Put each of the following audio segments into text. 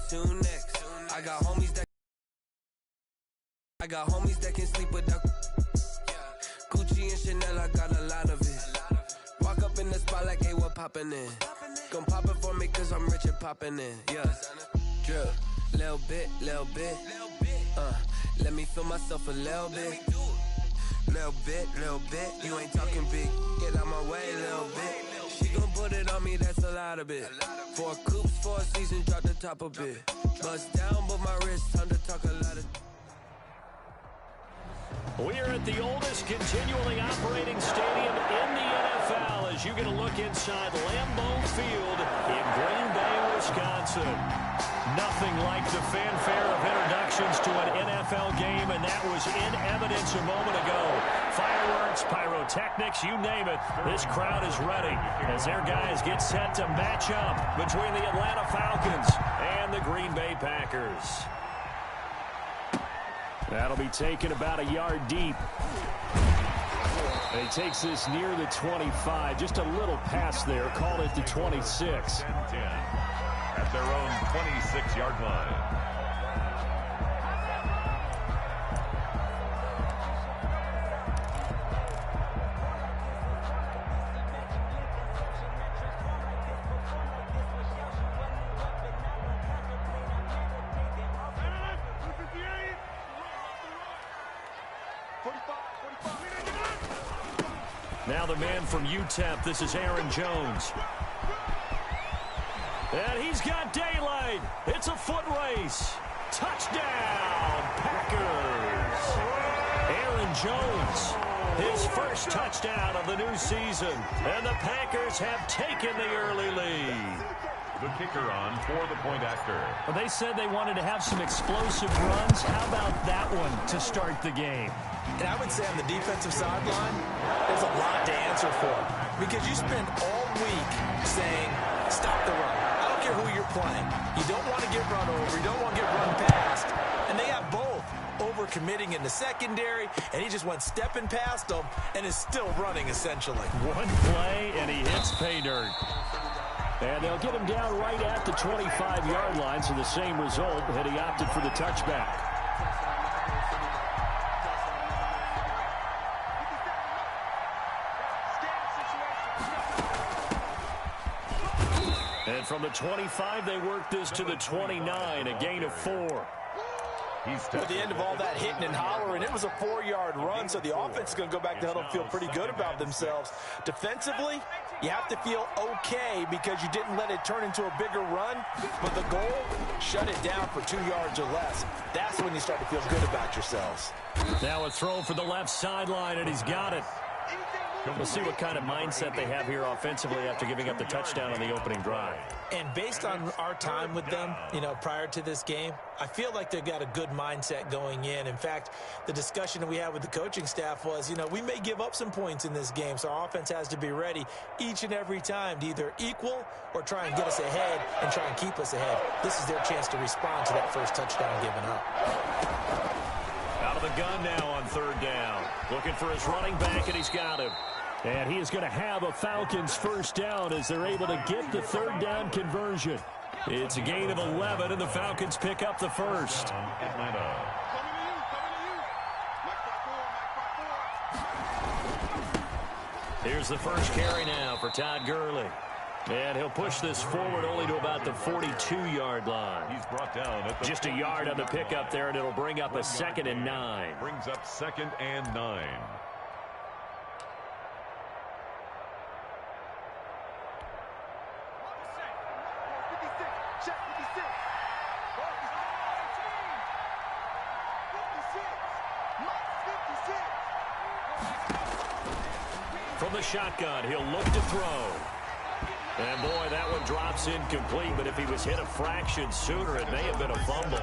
Tune next. I got homies that can sleep without Gucci and Chanel, I got a lot of it. Walk up in the spot like, hey, what poppin' in? Gon' pop it for me cause I'm rich and poppin' in. Yeah, drip, little bit. Let me feel myself a little bit. Little bit. You ain't talking big. Get out my way, little bit. She gon' put it on me, that's a lot of it. 4 coops, 4 seasons, drop the top a bit. Bust down, but my wrist, time to talk a lot of. We are at the oldest continually operating stadium in the NFL as you get a look inside Lambeau Field in Green Bay, Wisconsin. Nothing like the fanfare of introductions to an NFL game, and that was in evidence a moment ago. Fireworks, pyrotechnics, you name it. This crowd is ready as their guys get set to match up between the Atlanta Falcons and the Green Bay Packers. That'll be taken about a yard deep. And he takes this near the 25. Just a little pass there. Call it the 26. 10-10 at their own 26-yard line. Now the man from UTEP, this is Aaron Jones. And he's got daylight. It's a foot race. Touchdown, Packers. Aaron Jones, his first touchdown of the new season. And the Packers have taken the early lead. The kicker on for the point after. Well, they said they wanted to have some explosive runs. How about that one to start the game? And I would say on the defensive sideline, there's a lot to answer for. Because you spend all week saying, stop the run. I don't care who you're playing. You don't want to get run over. You don't want to get run past. And they have both. Over-committing in the secondary, and he just went stepping past them and is still running, essentially. One play, and he hits pay dirt. And they'll get him down right at the 25-yard line, so the same result, had he opted for the touchback. And from the 25, they work this to the 29, a gain of 4. At the end of all that hitting and hollering, it was a 4-yard run, so the offense is going to go back to huddle and feel pretty good about themselves. Defensively, you have to feel okay because you didn't let it turn into a bigger run, but the goal, shut it down for 2 yards or less. That's when you start to feel good about yourselves. Now a throw for the left sideline, and he's got it. We'll see what kind of mindset they have here offensively after giving up the touchdown on the opening drive. And based on our time with them, prior to this game, I feel like they've got a good mindset going in. In fact, the discussion that we had with the coaching staff was, we may give up some points in this game, so our offense has to be ready each and every time to either equal or try and get us ahead and try and keep us ahead. This is their chance to respond to that first touchdown given up. Out of the gun now on 3rd down. Looking for his running back, and he's got him. And he is going to have a Falcons first down as they're able to get the 3rd down conversion. It's a gain of 11, and the Falcons pick up the first. Atlanta. Here's the first carry now for Todd Gurley. And he'll push this forward only to about the 42-yard line. He's brought down at the just a yard on the pickup there, and it'll bring up a 2nd and 9. Brings up 2nd and 9. From the shotgun, he'll look to throw. And, boy, that one drops incomplete, but if he was hit a fraction sooner, it may have been a fumble.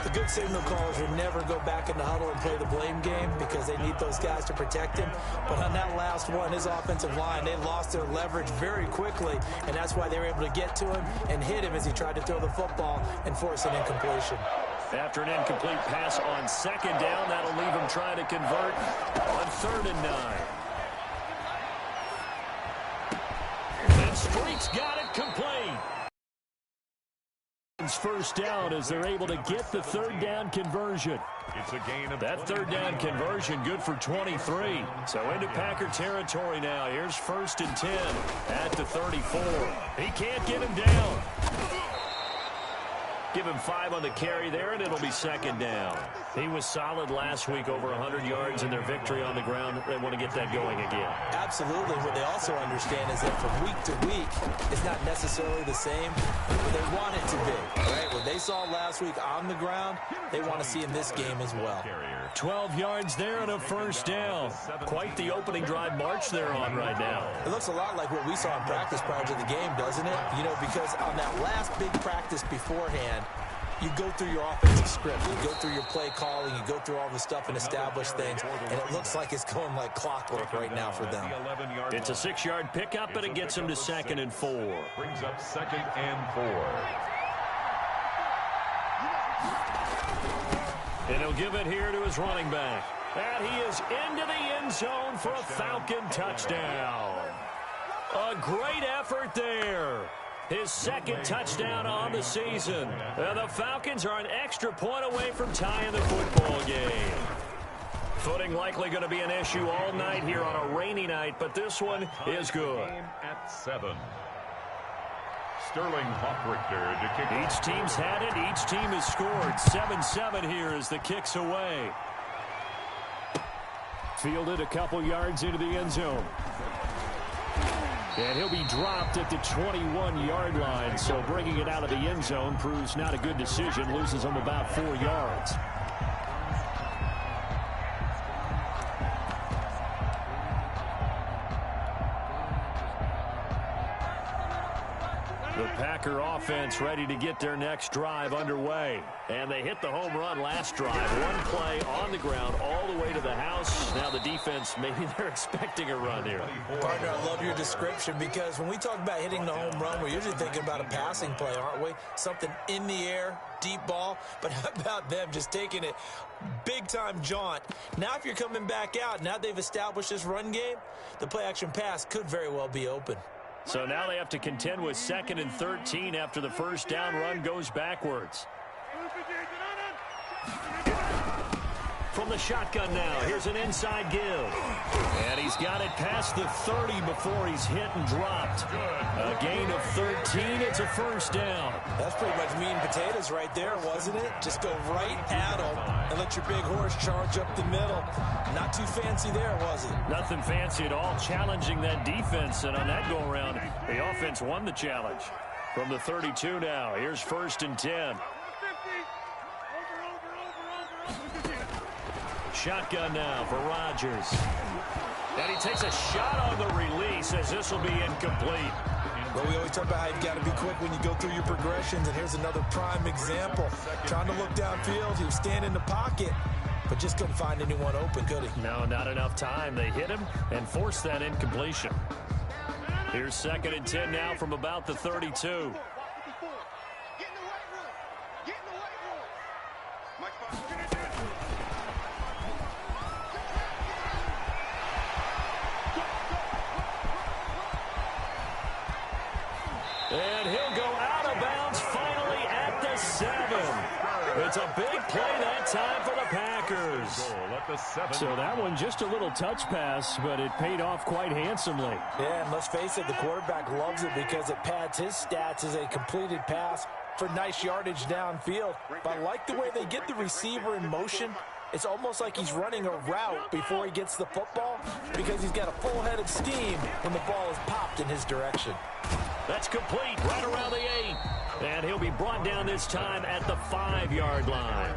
The good signal callers will never go back in the huddle and play the blame game because they need those guys to protect him. But on that last one, his offensive line, they lost their leverage very quickly, and that's why they were able to get to him and hit him as he tried to throw the football and force an incompletion. After an incomplete pass on 2nd down, that'll leave him trying to convert on 3rd and 9. Street's got it complete. Falcons first down as they're able to get the third down conversion. It's a gain of that third down conversion good for 23. So into Packer territory now. Here's 1st and 10 at the 34. He can't get him down. Give him 5 on the carry there, and it'll be 2nd down. He was solid last week, over 100 yards in their victory on the ground. They want to get that going again. Absolutely. What they also understand is that from week to week, it's not necessarily the same, but they want it to be. Right? What they saw last week on the ground, they want to see in this game as well. 12 yards there and a 1st down. Quite the opening drive march they're on right now. It looks a lot like what we saw in practice prior to the game, doesn't it? You know, because on that last big practice beforehand, you go through your offensive script, you go through your play calling, you go through all the stuff and establish things, and it looks like it's going like clockwork right now for them. It's a 6-yard pickup, and it gets them to 2nd and 4. Brings up 2nd and 4. And he'll give it here to his running back. And he is into the end zone for a Falcon touchdown. A great effort there. His 2nd touchdown on the season. The Falcons are an extra point away from tying the football game. Footing likely going to be an issue all night here on a rainy night, but this one is good. At 7. Sterling Hoffrichter to kick. Each team's had it. Each team has scored. 7-7 here as the kick's away. Fielded a couple yards into the end zone. And he'll be dropped at the 21-yard line, so bringing it out of the end zone proves not a good decision. Loses him about 4 yards. The Packer offense ready to get their next drive underway. And they hit the home run last drive. One play on the ground all the way to the house. Now the defense, maybe they're expecting a run here. Partner, I love your description because when we talk about hitting the home run, we're usually thinking about a passing play, aren't we? Something in the air, deep ball. But how about them just taking it big-time jaunt? Now if you're coming back out, now they've established this run game, the play-action pass could very well be open. So now they have to contend with 2nd and 13 after the first down run goes backwards. From the shotgun now, here's an inside give. And he's got it past the 30 before he's hit and dropped. A gain of 13, it's a 1st down. That's pretty much meat and potatoes right there, wasn't it? Just go right at him and let your big horse charge up the middle. Not too fancy there, was it? Nothing fancy at all, challenging that defense. And on that go-around, the offense won the challenge. From the 32 now, here's 1st and 10. Shotgun now for Rodgers. And he takes a shot on the release as this will be incomplete. Well, we always talk about how you've got to be quick when you go through your progressions, and here's another prime example. Trying to look downfield, he was standing in the pocket, but just couldn't find anyone open, could he? No, not enough time. They hit him and forced that incompletion. Here's 2nd and 10 now from about the 32. And he'll go out of bounds finally at the 7. It's a big play that time for the Packers. So that one just a little touch pass, but it paid off quite handsomely. Yeah, and let's face it, the quarterback loves it because it pads his stats as a completed pass for nice yardage downfield. But I like the way they get the receiver in motion. It's almost like he's running a route before he gets the football because he's got a full head of steam when the ball is popped in his direction. That's complete right around the 8. And he'll be brought down this time at the 5-yard line.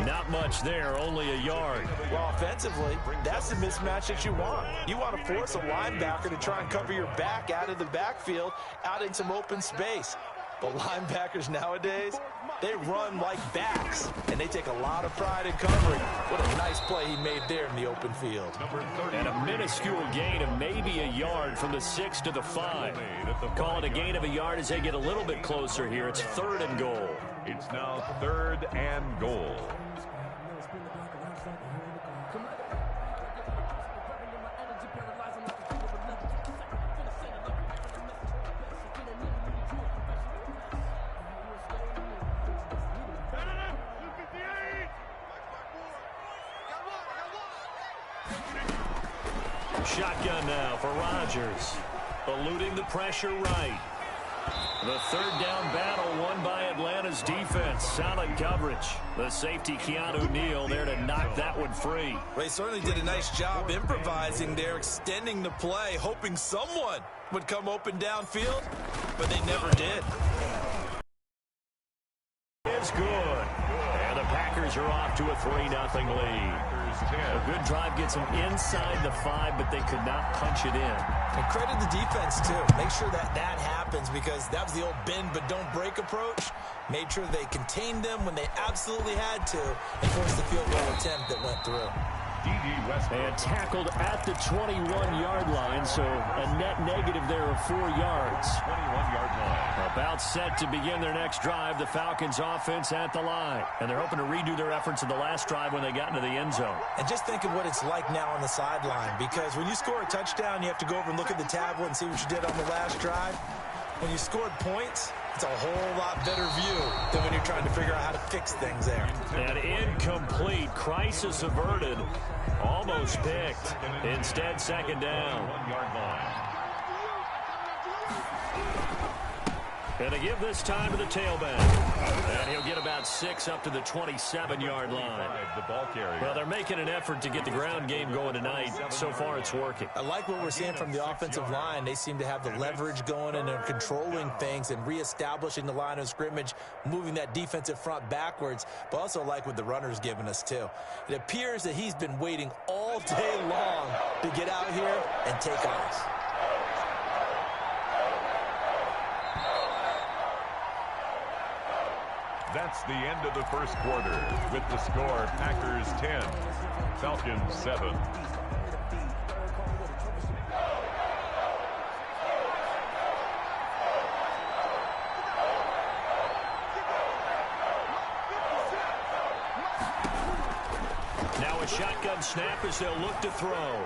Not much there, only a yard. Well, offensively, that's the mismatch that you want. You want to force a linebacker to try and cover your back out of the backfield, out in some open space. But linebackers nowadays, they run like backs, and they take a lot of pride in covering. What a nice play he made there in the open field. And a minuscule gain of maybe a yard from the 6 to the 5. Call it a gain of a yard as they get a little bit closer here. It's 3rd and goal. It's now 3rd and goal. Shotgun now for Rodgers. Eluding the pressure right. The third down battle won by Atlanta's defense. Solid coverage. The safety, Keanu Neal, there to knock that one free. They certainly did a nice job improvising there, extending the play, hoping someone would come open downfield, but they never did. It's good. And the Packers are off to a 3-0 lead. A good drive gets them inside the 5, but they could not punch it in. And credit the defense, too. Make sure that happens, because that was the old bend but don't break approach. Made sure they contained them when they absolutely had to and forced the field goal attempt that went through. And tackled at the 21-yard line, so a net negative there of 4 yards. 21-yard line. About set to begin their next drive, the Falcons offense at the line. And they're hoping to redo their efforts in the last drive when they got into the end zone. And just think of what it's like now on the sideline, because when you score a touchdown, you have to go over and look at the tablet and see what you did on the last drive. When you scored points, it's a whole lot better view than when you're trying to figure out how to fix things there. And incomplete. Crisis averted. Almost picked. Instead, second down. 1-yard line. And to give this time to the tailback. And he'll get about 6 up to the 27-yard line. The ball carrier. Well, they're making an effort to get the ground game going tonight. So far, it's working. I like what we're seeing from the offensive line. They seem to have the leverage going, and they're controlling things and reestablishing the line of scrimmage, moving that defensive front backwards, but also like what the runner's giving us, too. It appears that he's been waiting all day long to get out here and take off. That's the end of the first quarter with the score Packers 10, Falcons 7. Now a shotgun snap as they'll look to throw.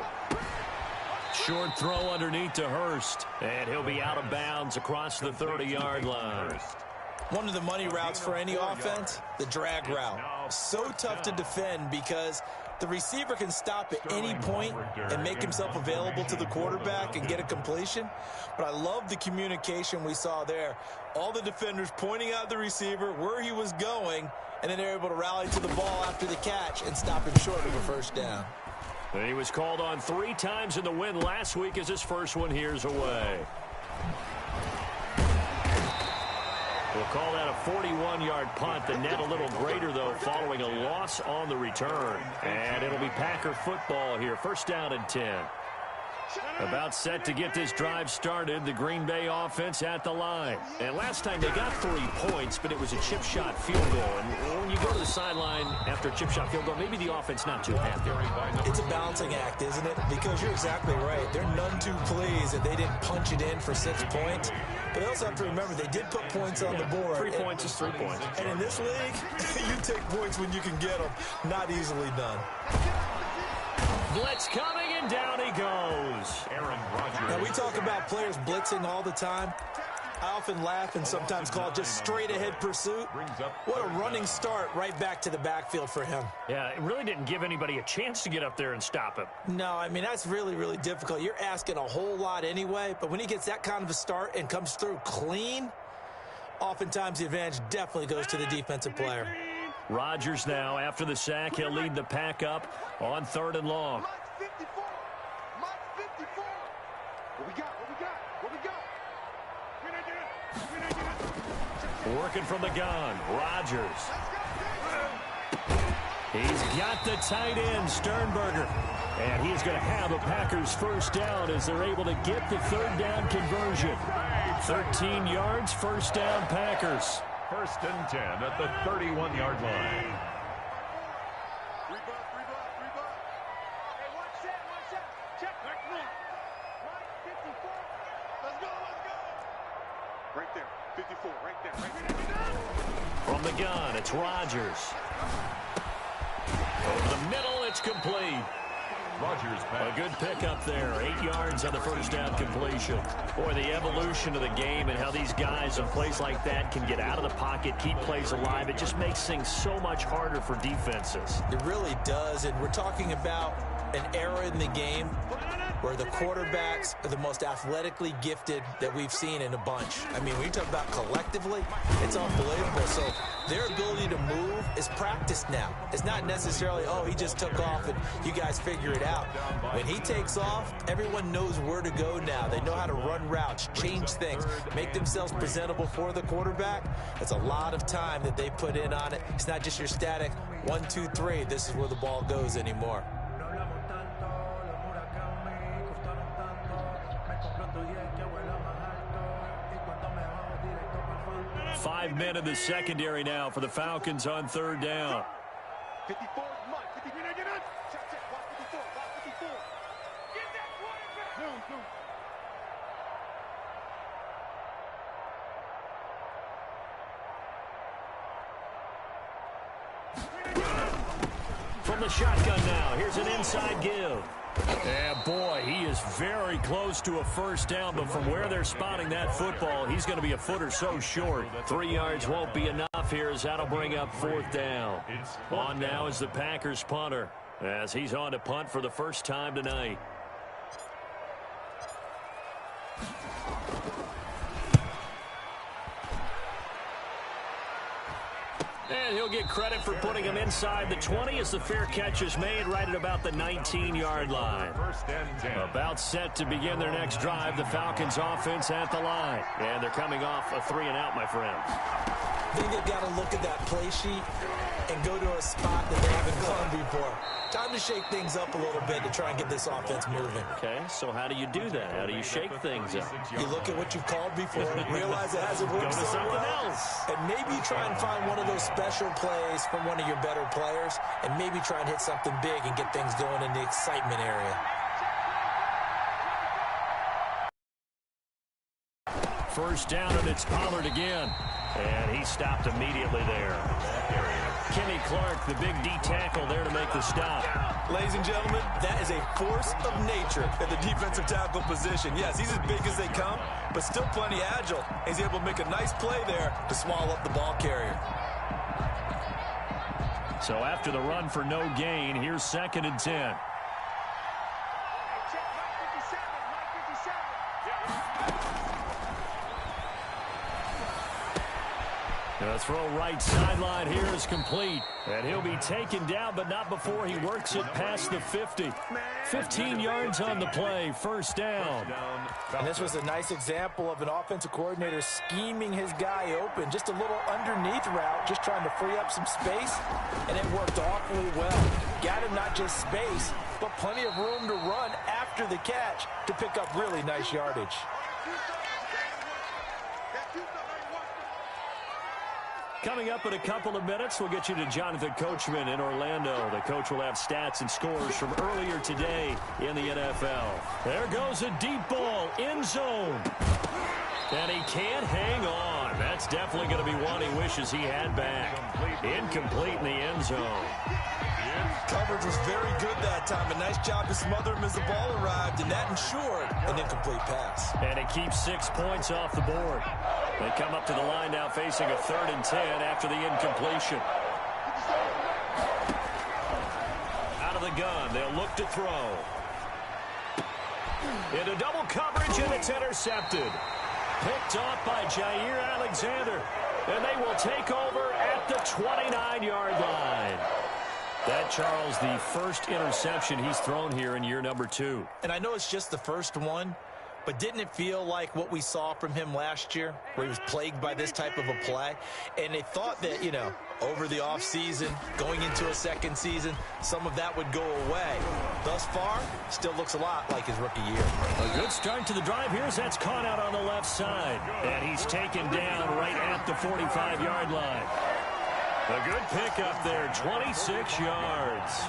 Short throw underneath to Hurst, and he'll be out of bounds across the 30-yard line. One of the money routes for any offense, the drag route. So tough to defend because the receiver can stop at any point and make himself available to the quarterback and get a completion. But I love the communication we saw there. All the defenders pointing out the receiver, where he was going, and then they're able to rally to the ball after the catch and stop him short of a first down. He was called on 3 times in the win last week as his first one here's away. We'll call that a 41-yard punt. The net a little greater, though, following a loss on the return. And it'll be Packer football here. First down and 10. About set to get this drive started, the Green Bay offense at the line. And last time they got 3 points, but it was a chip shot field goal. And when you go to the sideline after a chip shot field goal, maybe the offense not too happy. It's a balancing act, isn't it? Because you're exactly right. They're none too pleased that they didn't punch it in for 6 points. But they also have to remember they did put points on the board. 3 points is 3 points. And in this league, you take points when you can get them. Not easily done. Blitz coming, and down he goes. Aaron Rodgers. Now, we talk about players blitzing all the time. I often laugh and sometimes call it just straight-ahead pursuit. What a running start right back to the backfield for him. Yeah, it really didn't give anybody a chance to get up there and stop him. No, I mean, that's really, really difficult. You're asking a whole lot anyway, but when he gets that kind of a start and comes through clean, oftentimes the advantage definitely goes to the defensive player. Rodgers now, after the sack, he'll lead the pack up on 3rd and long. Working from the gun, Rodgers. He's got the tight end, Sternberger. And he's going to have a Packers first down as they're able to get the 3rd down conversion. 13 yards, first down, Packers. 1st and 10 at the 31-yard line. Right there, 54, right there. From the gun, it's Rodgers. Over the middle, it's complete. Rodgers A good pickup there. 8 yards on the first down completion. Boy, the evolution of the game and how these guys in plays like that can get out of the pocket, keep plays alive. It just makes things so much harder for defenses. It really does, and we're talking about an era in the game where the quarterbacks are the most athletically gifted that we've seen in a bunch. I mean, when you talk about collectively, it's unbelievable. So their ability to move is practiced now. It's not necessarily, oh, he just took off and you guys figure it out. When he takes off, everyone knows where to go now. They know how to run routes, change things, make themselves presentable for the quarterback. It's a lot of time that they put in on it. It's not just your static 1, 2, 3. This is where the ball goes anymore. 5 men in the secondary now for the Falcons on third down. 54, Mike. 54. Check, 54. Get that quarterback. No. From the shotgun now, here's an inside give. And boy, he is very close to a first down, but from where they're spotting that football, he's going to be a foot or so short. 3 yards won't be enough here as that'll bring up fourth down. On now is the Packers punter as he's on to punt for the first time tonight. And he'll get credit for putting him inside the 20 as the fair catch is made right at about the 19-yard line. About set to begin their next drive, the Falcons offense at the line. And they're coming off a 3-and-out, my friends. I think they've got to look at that play sheet and go to a spot that they haven't gone before. Time to shake things up a little bit to try and get this offense moving. Okay, so how do you do that? How do you shake things up? You look at what you've called before, realize it hasn't worked so something well, else. and maybe try and find one of those special plays from one of your better players, and maybe try and hit something big and get things going in the excitement area. First down, and it's Pollard again. And he stopped immediately there. Kenny Clark, the big D tackle there to make the stop. Ladies and gentlemen, that is a force of nature at the defensive tackle position. Yes, he's as big as they come, but still plenty agile. He's able to make a nice play there to swallow up the ball carrier. So after the run for no gain, here's 2nd and 10. The throw right sideline here is complete. And he'll be taken down, but not before he works it past the 50. 15 yards on the play, first down. And this was a nice example of an offensive coordinator scheming his guy open. Just a little underneath route, just trying to free up some space. And it worked awfully well. Got him not just space, but plenty of room to run after the catch to pick up really nice yardage. Coming up in a couple of minutes, we'll get you to Jonathan Coachman in Orlando. The coach will have stats and scores from earlier today in the NFL. There goes a deep ball, end zone. And he can't hang on. That's definitely going to be one he wishes he had back. Incomplete in the end zone. Coverage was very good that time. A nice job to smother him as the ball arrived, and that ensured an incomplete pass. And it keeps 6 points off the board. They come up to the line now facing a 3rd and 10 after the incompletion. Out of the gun, they'll look to throw. Into double coverage, and it's intercepted. Picked off by Jair Alexander. And they will take over at the 29-yard line. That, Charles, the first interception he's thrown here in year number 2. And I know it's just the first one, but didn't it feel like what we saw from him last year, where he was plagued by this type of a play? And they thought that, you know, over the offseason, going into a second season, some of that would go away. Thus far, still looks a lot like his rookie year. A good start to the drive here as that's caught out on the left side. And he's taken down right at the 45-yard line. A good pickup there, 26 yards.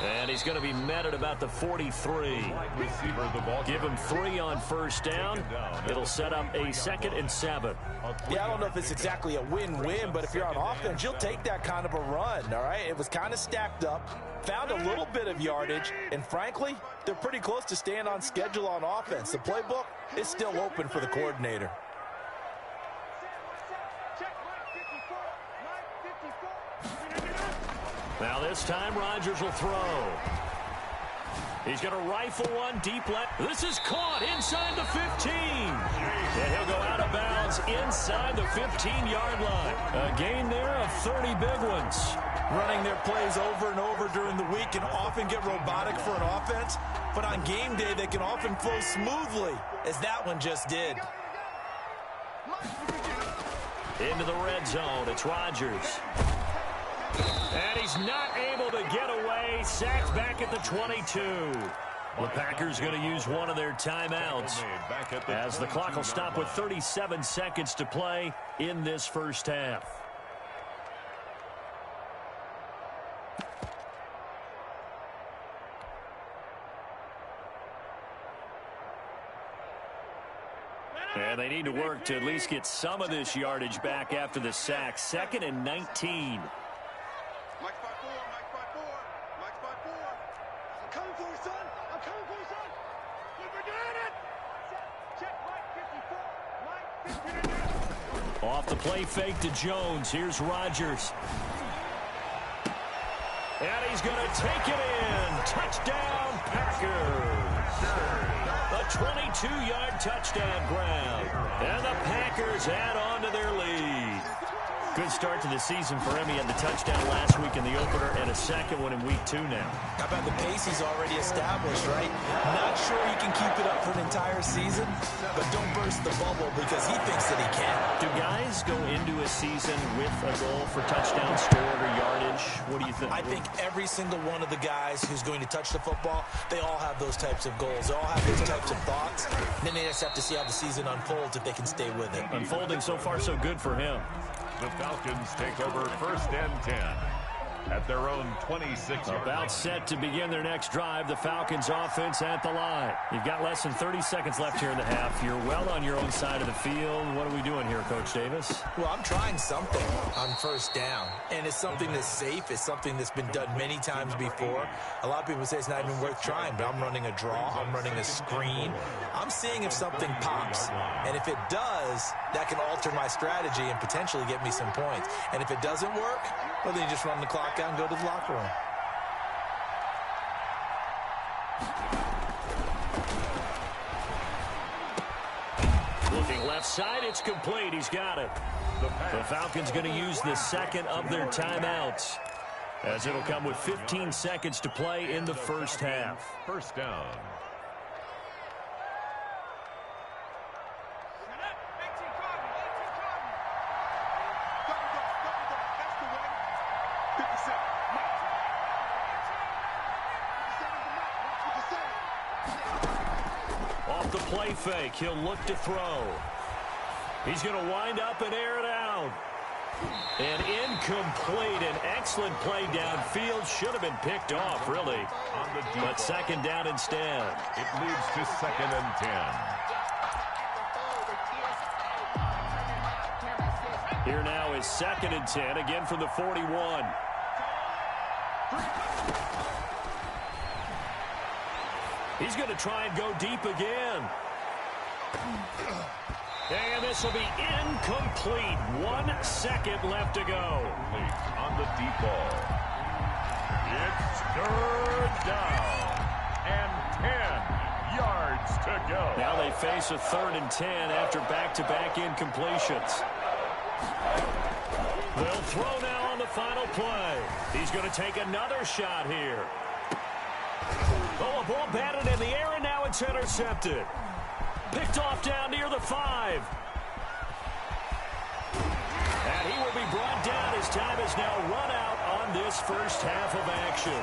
And he's going to be met at about the 43. Give him 3 on first down. It'll set up a 2nd and 7. Yeah, I don't know if it's exactly a win-win, but if you're on offense, you'll take that kind of a run, all right? It was kind of stacked up, found a little bit of yardage, and frankly, they're pretty close to staying on schedule on offense. The playbook is still open for the coordinator. Now this time, Rodgers will throw. He's going to rifle one deep left. This is caught inside the 15. And he'll go out of bounds inside the 15-yard line. A gain there of 30 big ones. Running their plays over and over during the week can often get robotic for an offense, but on game day they can often flow smoothly, as that one just did. Into the red zone, it's Rodgers. And he's not able to get away. Sacked back at the 22. The Packers going to use one of their timeouts as the clock will stop with 37 seconds to play in this first half. And they need to work to at least get some of this yardage back after the sack. 2nd and 19. Mike spot 4, Mike spot 4, Mike spot 4. I'm coming for you, son. I'm coming for you, son. We're doing it. Check Mike 54, Mike 50. Off the play fake to Jones. Here's Rodgers. And he's going to take it in. Touchdown, Packers. A 22-yard touchdown grab. And the Packers add on to their lead. Good start to the season for him. He had the touchdown last week in the opener and a second one in week 2 now. How about the pace he's already established, right? Not sure he can keep it up for an entire season, but don't burst the bubble because he thinks that he can. Do guys go into a season with a goal for touchdown scored or yardage? What do you think? I think every single one of the guys who's going to touch the football, they all have those types of goals. They all have those types of thoughts. Then they just have to see how the season unfolds if they can stay with it. Unfolding so far so good for him. The Falcons take over 1st and 10 at their own 26. About set to begin their next drive. The Falcons offense at the line. You've got less than 30 seconds left here in the half. You're well on your own side of the field. What are we doing here, Coach Davis? Well, I'm trying something on first down, and it's something that's safe. It's something that's been done many times before. A lot of people say it's not even worth trying, but I'm running a draw. I'm running a screen. I'm seeing if something pops, and if it does, that can alter my strategy and potentially get me some points. And if it doesn't work, well, then you just run the clock out and go to the locker room. Looking left side, it's complete. He's got it. The Falcons going to use the second of their timeouts, as it'll come with 15 seconds to play in the first half. First down. Off the play fake, he'll look to throw. He's going to wind up and air it out. And incomplete. An excellent play downfield. Should have been picked off, really. But second down instead. It leads to 2nd and 10. Here now is 2nd and 10, again from the 41. He's going to try and go deep again. And this will be incomplete. 1 second left to go. On the deep ball. It's third down. And 10 yards to go. Now they face a 3rd and 10 after back-to-back incompletions. They'll throw now on the final play. He's going to take another shot here. Oh, a ball batted in the air, and now it's intercepted. Picked off down near the 5. And he will be brought down. His time is now run out on this first half of action.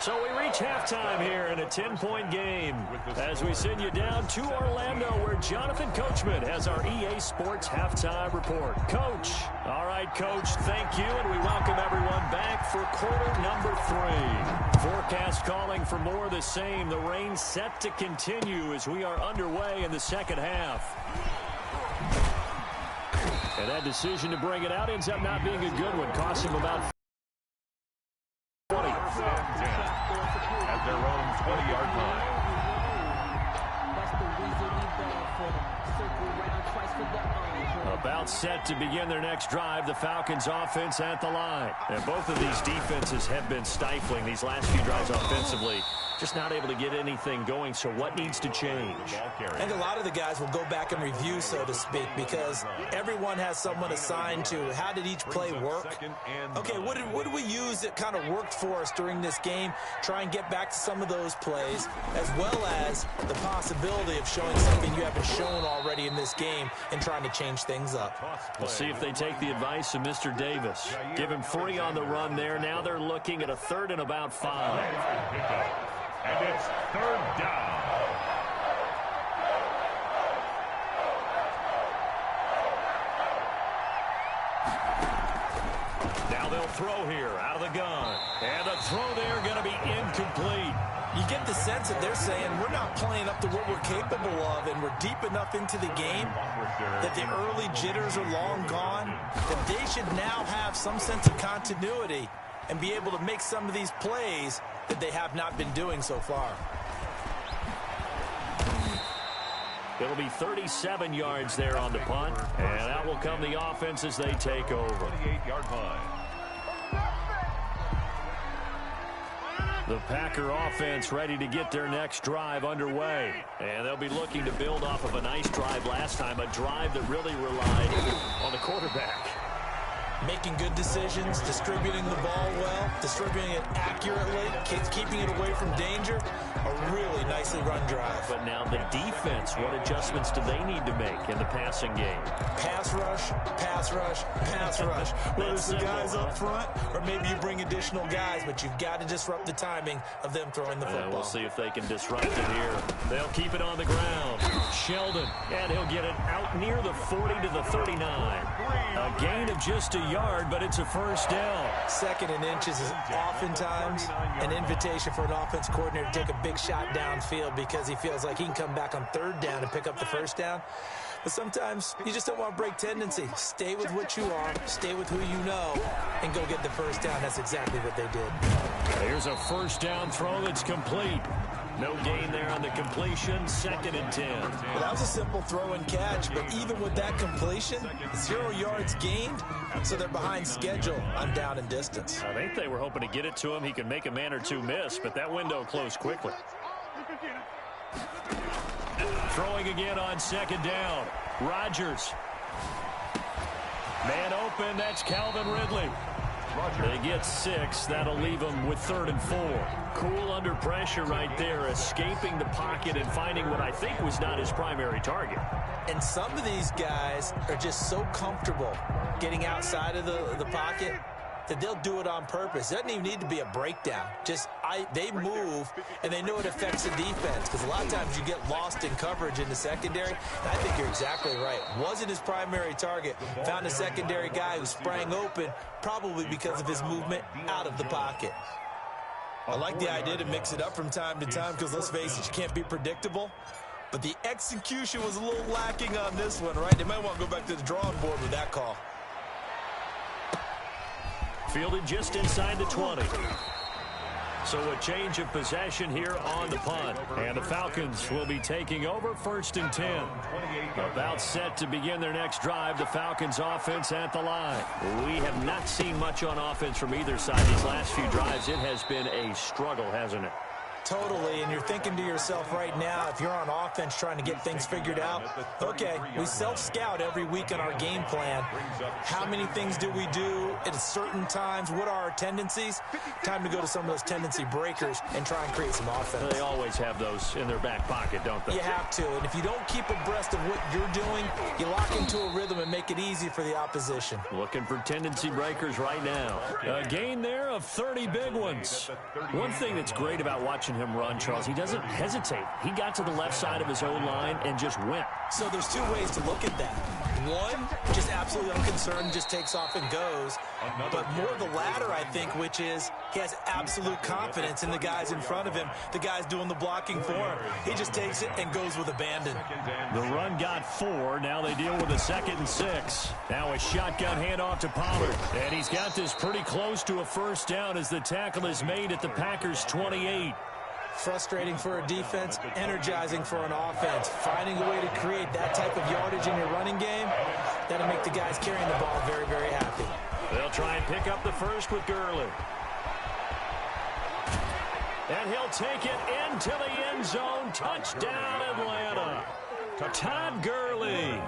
So we reach halftime here in a 10-point game as we send you down to Orlando where Jonathan Coachman has our EA Sports halftime report. Coach. All right, Coach, thank you, and we welcome everyone back for quarter number 3. Forecast calling for more of the same. The rain set to continue as we are underway in the second half. And that decision to bring it out ends up not being a good one. Cost him about 20. At their own 20-yard line. About set to begin their next drive, the Falcons offense at the line. And both of these defenses have been stifling these last few drives offensively. Just not able to get anything going, so what needs to change? I think a lot of the guys will go back and review, so to speak, because everyone has someone assigned to how did each play work. Okay, what did we use that kind of worked for us during this game? Try and get back to some of those plays, as well as the possibility of showing something you haven't shown already in this game and trying to change things up. We'll see if they take the advice of Mr. Davis. Give him 3 on the run there. Now they're looking at a 3rd and about 5. And it's 3rd down. Now they'll throw here out of the gun. And the throw there going to be incomplete. You get the sense that they're saying we're not playing up to what we're capable of, and we're deep enough into the game that the early jitters are long gone, that they should now have some sense of continuity and be able to make some of these plays that they have not been doing so far. It'll be 37 yards there on the punt, and out will come the offense as they take over. 28-yard line. The Packer offense ready to get their next drive underway. And they'll be looking to build off of a nice drive last time, a drive that really relied on the quarterback. Making good decisions, distributing the ball well, distributing it accurately, keeping it away from danger. A really nicely run drive. But now the defense, what adjustments do they need to make in the passing game? Pass rush, pass rush, pass rush. Whether it's the guys up front or maybe you bring additional guys, but you've got to disrupt the timing of them throwing the football. We'll see if they can disrupt it here. They'll keep it on the ground. Sheldon, and he'll get it out near the 40 to the 39. A gain of just a yard, but it's a first down. 2nd and inches is oftentimes an invitation for an offense coordinator to take a big shot downfield because he feels like he can come back on 3rd down and pick up the first down. But sometimes you just don't want to break tendency. Stay with what you are, stay with who you know, and go get the first down. That's exactly what they did. Here's a first down throw that's complete. No gain there on the completion, 2nd and 10. Well, that was a simple throw and catch, but even with that completion, 0 yards gained, so they're behind schedule on down and distance. I think they were hoping to get it to him. He could make a man or two miss, but that window closed quickly. Throwing again on 2nd down. Rodgers. Man open, that's Calvin Ridley. They get 6. That'll leave them with 3rd and 4. Cool under pressure right there, escaping the pocket and finding what I think was not his primary target. And some of these guys are just so comfortable getting outside of the pocket that they'll do it on purpose. It doesn't even need to be a breakdown. They move, and they know it affects the defense because a lot of times you get lost in coverage in the secondary. And I think you're exactly right. Wasn't his primary target. Found a secondary guy who sprang open, probably because of his movement out of the pocket. I like the idea to mix it up from time to time because, let's face it, you can't be predictable. But the execution was a little lacking on this one, right? They might want to go back to the drawing board with that call. Fielded just inside the 20. So a change of possession here on the punt. And the Falcons will be taking over 1st and 10. About set to begin their next drive, the Falcons offense at the line. We have not seen much on offense from either side these last few drives. It has been a struggle, hasn't it? Totally, and you're thinking to yourself right now, if you're on offense trying to get things figured out, okay, we self-scout every week in our game plan. How many things do we do at certain times? What are our tendencies? Time to go to some of those tendency breakers and try and create some offense. They always have those in their back pocket, don't they? You have to, and if you don't keep abreast of what you're doing, you lock into a rhythm and make it easy for the opposition. Looking for tendency breakers right now. A gain there of 30 big ones. One thing that's great about watching him run, Charles, he doesn't hesitate. He got to the left side of his own line and just went. So there's two ways to look at that. One, just absolutely unconcerned, just takes off and goes. But more the latter, I think, which is he has absolute confidence in the guys in front of him, the guys doing the blocking for him. He just takes it and goes with abandon. The run got 4. Now they deal with a 2nd and 6. Now a shotgun handoff to Pollard. And he's got this pretty close to a first down as the tackle is made at the Packers' 28. Frustrating for a defense, energizing for an offense. Finding a way to create that type of yardage in your running game, that'll make the guys carrying the ball very, very happy. They'll try and pick up the first with Gurley. And he'll take it into the end zone. Touchdown, Atlanta. Todd Gurley,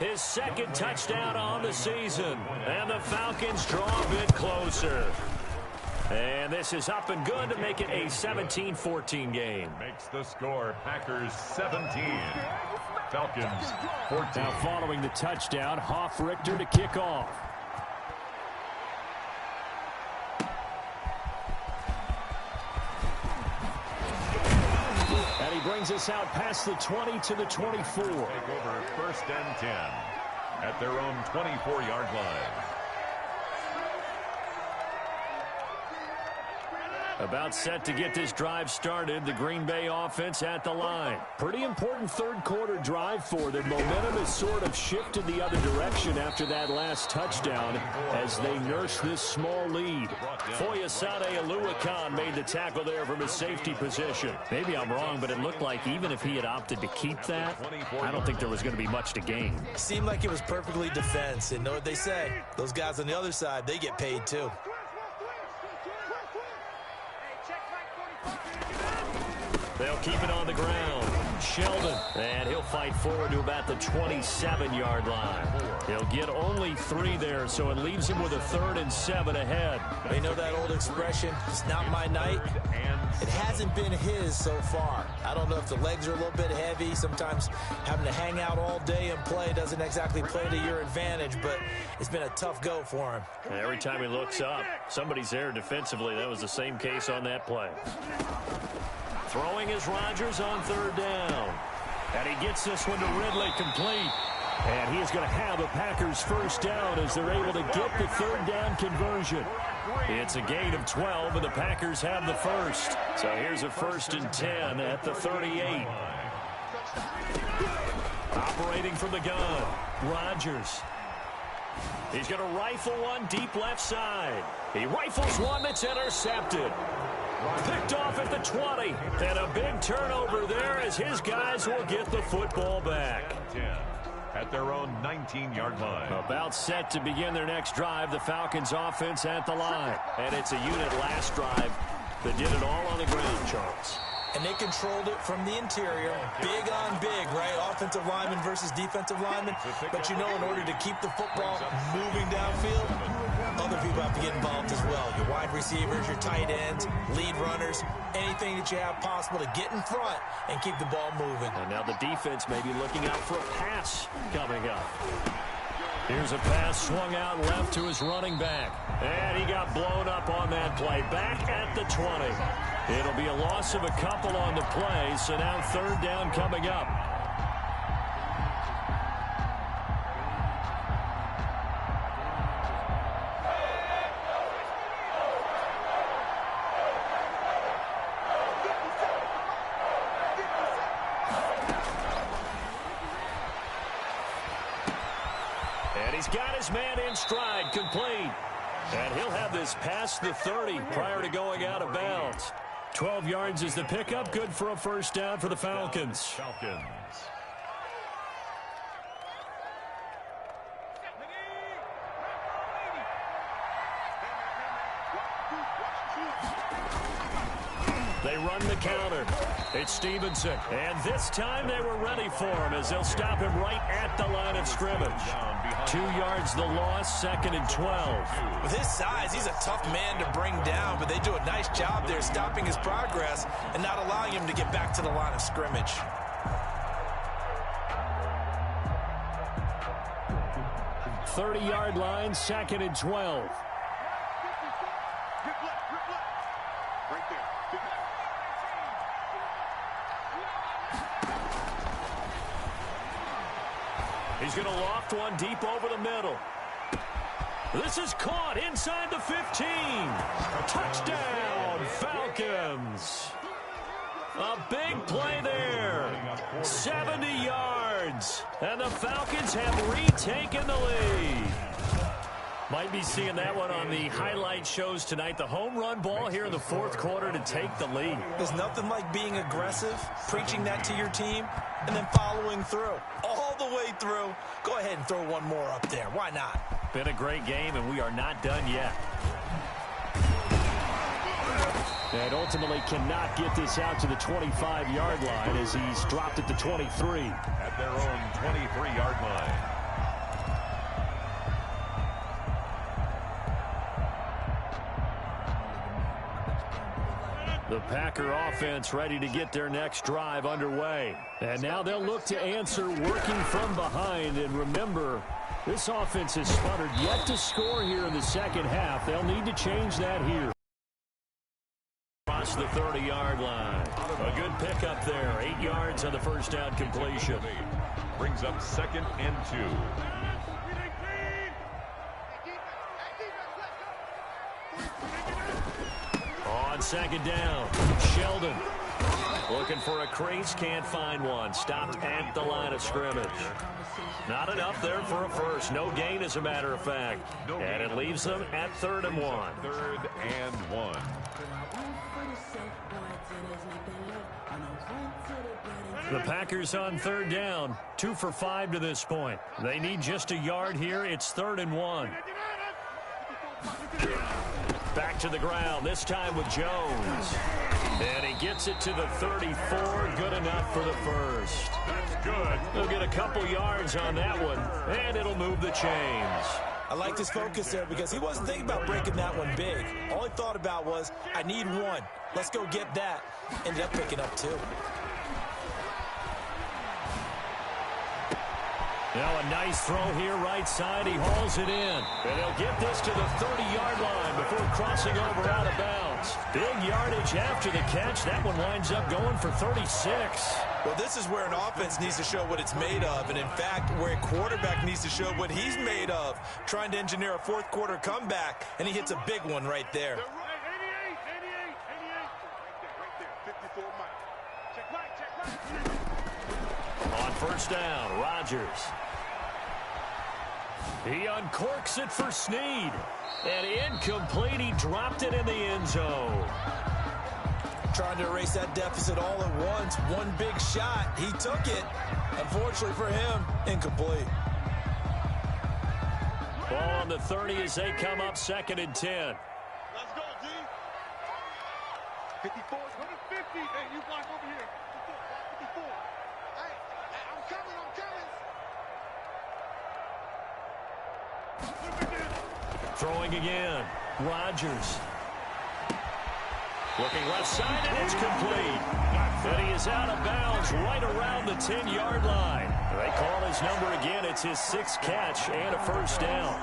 his 2nd touchdown on the season. And the Falcons draw a bit closer. And this is up and good to make it a 17-14 game. Makes the score Packers 17, Falcons 14. Now following the touchdown, Hoff-Richter to kick off. And he brings us out past the 20 to the 24. Take over 1st and 10 at their own 24-yard line. About set to get this drive started. The Green Bay offense at the line. Pretty important 3rd quarter drive for them. Momentum has sort of shifted the other direction after that last touchdown as they nurse this small lead. Foyesade Oluwakan made the tackle there from his safety position. Maybe I'm wrong, but it looked like even if he had opted to keep that, I don't think there was going to be much to gain. Seemed like it was perfectly defense. And know what they say? Those guys on the other side, they get paid too. They'll keep it on the ground. Sheldon, and he'll fight forward to about the 27-yard line. He'll get only 3 there, so it leaves him with a 3rd and 7 ahead. They know that old expression, it's not my night. It hasn't been his so far. I don't know if the legs are a little bit heavy. Sometimes having to hang out all day and play doesn't exactly play to your advantage, but it's been a tough go for him. And every time he looks up, somebody's there defensively. That was the same case on that play. Throwing is Rodgers on 3rd down. And he gets this one to Ridley complete. And he is going to have the Packers' first down as they're able to get the 3rd down conversion. It's a gain of 12, and the Packers have the first. So here's a 1st and 10 at the 38. Operating from the gun, Rodgers. He's going to rifle one deep left side. He rifles one that's intercepted. Picked off at the 20. And a big turnover there as his guys will get the football back. 10 at their own 19-yard line. About set to begin their next drive, the Falcons offense at the line. And it's a unit last drive that did it all on the ground, Charles. And they controlled it from the interior. Big on big, right? Offensive lineman versus defensive lineman. But you know, in order to keep the football moving downfield, other people have to get involved as well. Your wide receivers, your tight ends, lead runners, anything that you have possible to get in front and keep the ball moving. And now the defense may be looking out for a pass coming up. Here's a pass swung out left to his running back. And he got blown up on that play. Back at the 20. It'll be a loss of a couple on the play, so now 3rd down coming up. And he's got his man in stride, complete. And he'll have this past the 30 prior to going out of bounds. 12 yards is the pickup. Good for a first down for the Falcons. They run the counter. It's Stevenson. And this time they were ready for him as they'll stop him right at the line of scrimmage. 2 yards the loss, 2nd and 12. With his size, he's a tough man to bring down, but they do a nice job there stopping his progress and not allowing him to get back to the line of scrimmage. .30-yard line, 2nd and 12. He's going to loft one deep over the middle. This is caught inside the 15. Touchdown, Falcons. A big play there. 70 yards. And the Falcons have retaken the lead. Might be seeing that one on the highlight shows tonight. The home run ball here in the 4th quarter to take the lead. There's nothing like being aggressive, preaching that to your team, and then following through. All the way through. Go ahead and throw one more up there. Why not? Been a great game, and we are not done yet. And ultimately cannot get this out to the 25-yard line as he's dropped at the 23. At their own 23-yard line. The Packer offense ready to get their next drive underway. And now they'll look to answer working from behind. And remember, this offense has sputtered yet to score here in the second half. They'll need to change that here. Across the 30-yard line. A good pickup there. 8 yards on the first down completion. Brings up 2nd and 2. On 2nd down, Sheldon looking for a crease, can't find one. Stopped at the line of scrimmage. Not enough there for a first. No gain, as a matter of fact. And it leaves them at 3rd and 1. 3rd and 1. The Packers on 3rd down, 2 for 5 to this point. They need just a yard here. It's 3rd and 1. Back to the ground, this time with Jones. And he gets it to the 34. Good enough for the first. That's good. They'll get a couple yards on that one, and it'll move the chains. I liked his focus there because he wasn't thinking about breaking that one big. All he thought about was, I need one. Let's go get that. Ended up picking up 2. Now a nice throw here right side. He hauls it in. And he'll get this to the 30-yard line before crossing over out of bounds. Big yardage after the catch. That one winds up going for 36. Well, this is where an offense needs to show what it's made of. And, in fact, where a quarterback needs to show what he's made of. Trying to engineer a 4th quarter comeback. And he hits a big one right there. On 1st down, Rodgers. He uncorks it for Snead. And incomplete. He dropped it in the end zone. Trying to erase that deficit all at once. One big shot. He took it. Unfortunately for him, incomplete. Ball on the 30 as they come up 2nd and 10. Let's go, G. 54, 150. Hey, you block over here. 54. Hey, I'm coming. Throwing again. Rodgers. Looking left side, and it's complete. And he is out of bounds right around the 10-yard line. They call his number again. It's his 6th catch and a first down.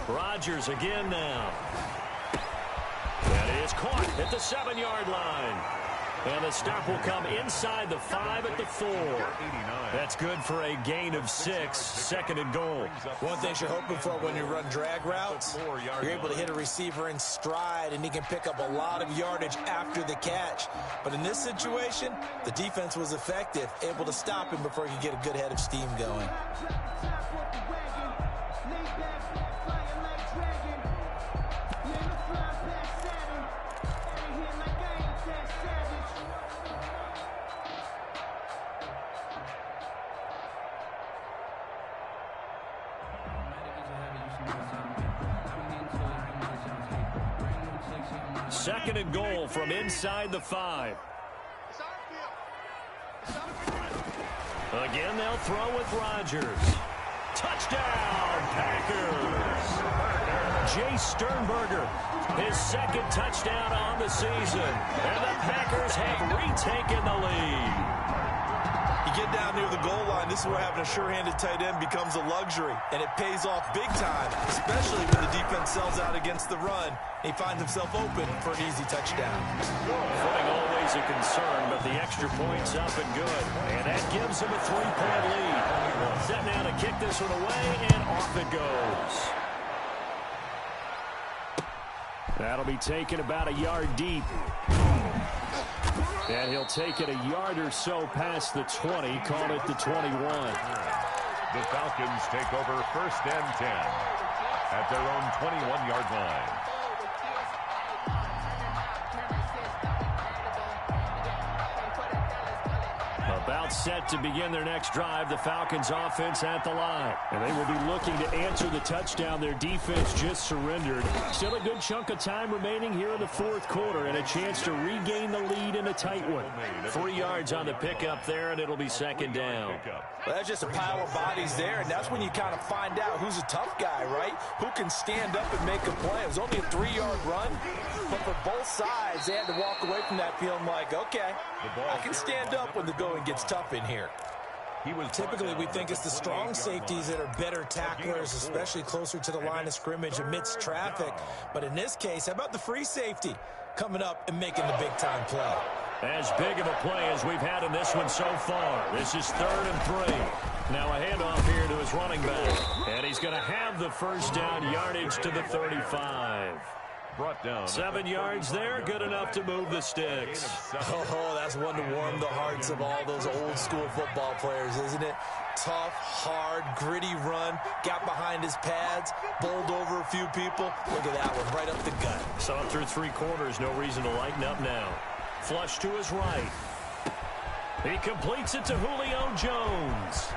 Rodgers again now. That is caught at the 7-yard line. And the stop will come inside the 5 at the 4. That's good for a gain of 6, 2nd and goal. One thing you're hoping for when you run drag routes, you're able to hit a receiver in stride, and he can pick up a lot of yardage after the catch. But in this situation, the defense was effective, able to stop him before he could get a good head of steam going. 2nd and goal from inside the 5. Again, they'll throw with Rodgers. Touchdown, Packers. Jay Sternberger, his 2nd touchdown on the season. And the Packers have retaken the lead. You get down near the goal line, this is where having a sure-handed tight end becomes a luxury, and it pays off big time, especially when the defense sells out against the run. He finds himself open for an easy touchdown. Footing always a concern, but the extra point's up and good, and that gives him a 3-point lead. Set now to kick this one away, and off it goes. That'll be taken about a yard deep. And he'll take it a yard or so past the 20, call it the 21. The Falcons take over 1st and 10 at their own 21-yard line. About set to begin their next drive, the Falcons offense at the line. And they will be looking to answer the touchdown their defense just surrendered. Still a good chunk of time remaining here in the 4th quarter and a chance to regain the lead in a tight one. 3 yards on the pickup there, and it'll be 2nd down. Well, that's just a pile of bodies there, and that's when you kind of find out who's a tough guy, right? Who can stand up and make a play. It was only a 3-yard run, but for both sides, they had to walk away from that feeling like, okay, I can stand up when the going gets tough in here. Typically, we think it's the strong safeties that are better tacklers, especially closer to the line of scrimmage amidst traffic. But in this case, how about the free safety coming up and making the big-time play? As big of a play as we've had in this one so far. This is 3rd and 3. Now a handoff here to his running back. And he's going to have the 1st down yardage to the 35. Brought down 7 yards there, good enough to move the sticks. Oh, that's one to warm the hearts of all those old-school football players, isn't it? Tough, hard, gritty run, got behind his pads, bowled over a few people. Look at that one, right up the gut. Saw it through 3 quarters, no reason to lighten up now. Flush to his right. He completes it to Julio Jones.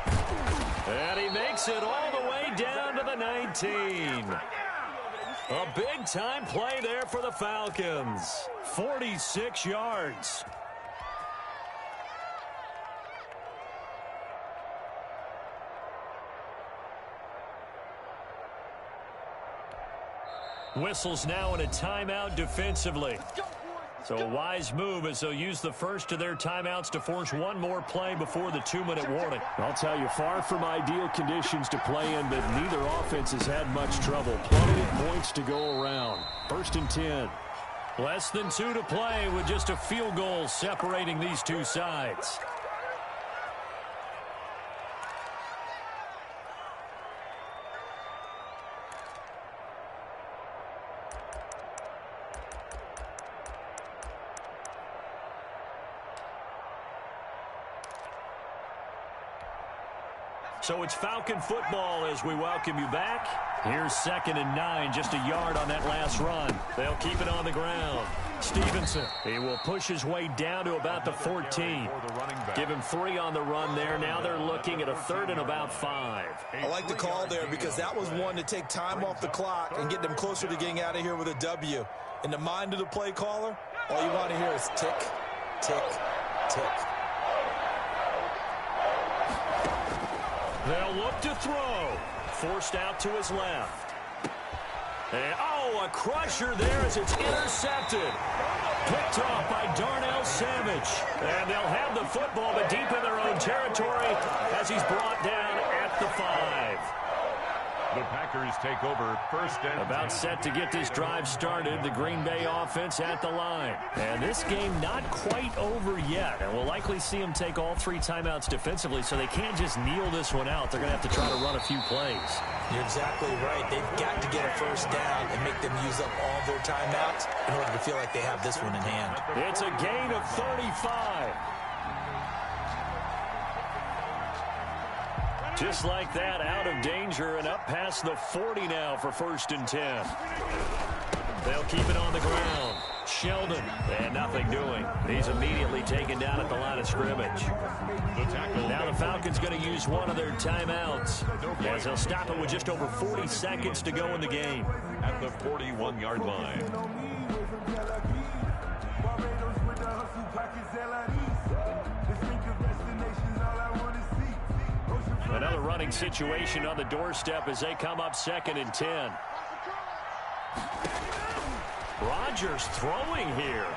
And he makes it all the way down to the 19. A big-time play there for the Falcons. 46 yards. Whistles now in a timeout defensively. So a wise move as they'll use the first of their timeouts to force one more play before the 2-minute warning. I'll tell you, far from ideal conditions to play in, but neither offense has had much trouble. Plenty of points to go around. 1st and 10. Less than 2 to play with just a field goal separating these two sides. So it's Falcon football as we welcome you back. Here's 2nd and 9, just a yard on that last run. They'll keep it on the ground. Stevenson, he will push his way down to about the 14. Give him 3 on the run there. Now they're looking at a 3rd and about 5. I like the call there because that was one to take time off the clock and get them closer to getting out of here with a W. In the mind of the play caller, all you want to hear is tick, tick, tick. They'll look to throw. Forced out to his left. And, a crusher there as it's intercepted. Picked off by Darnell Savage. And they'll have the football, but deep in their own territory as he's brought down at the 5. The Packers take over 1st and about set to get this drive started. The Green Bay offense at the line. And this game not quite over yet. And we'll likely see them take all 3 timeouts defensively, so they can't just kneel this one out. They're going to have to try to run a few plays. You're exactly right. They've got to get a 1st down and make them use up all their timeouts in order to feel like they have this one in hand. It's a gain of 35. Just like that, out of danger and up past the 40 now for 1st and 10. They'll keep it on the ground. Sheldon, and nothing doing. He's immediately taken down at the line of scrimmage. Now the Falcons going to use one of their timeouts as they'll stop it with just over 40 seconds to go in the game. At the 41-yard line. Another running situation on the doorstep as they come up 2nd and 10. Rodgers throwing here.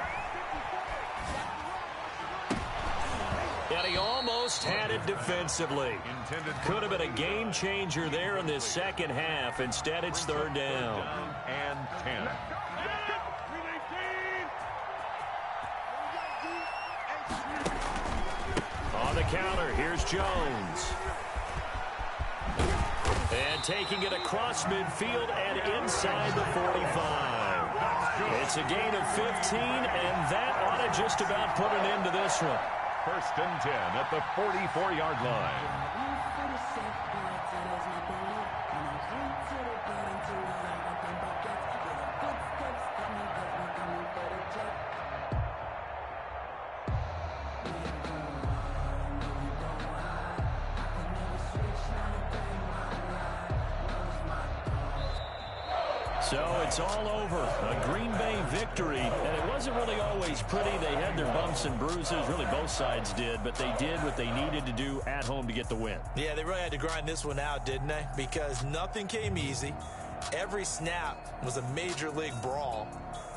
And he almost had it defensively. Could have been a game changer there in this second half. Instead, it's 3rd down. And 10. On the counter, here's Jones. And taking it across midfield and inside the 45. It's a gain of 15, and that ought to just about put an end to this one. 1st and 10 at the 44-yard line. So it's all over. A Green Bay victory, and it wasn't really always pretty. They had their bumps and bruises. Really, both sides did, but they did what they needed to do at home to get the win. Yeah, they really had to grind this one out, didn't they? Because nothing came easy. Every snap was a major league brawl.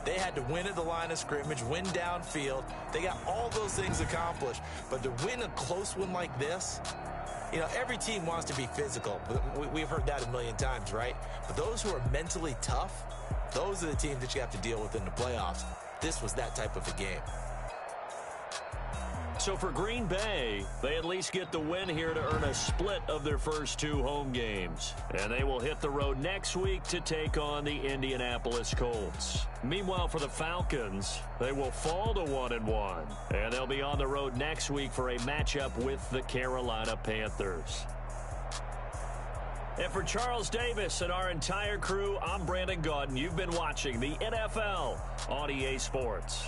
They had to win at the line of scrimmage, win downfield. They got all those things accomplished. But to win a close one like this, you know, every team wants to be physical. We've heard that a million times, right? But those who are mentally tough, those are the teams that you have to deal with in the playoffs. This was that type of a game. So for Green Bay, they at least get the win here to earn a split of their first 2 home games. And they will hit the road next week to take on the Indianapolis Colts. Meanwhile, for the Falcons, they will fall to 1-1. And they'll be on the road next week for a matchup with the Carolina Panthers. And for Charles Davis and our entire crew, I'm Brandon Gaudin. You've been watching the NFL on EA Sports.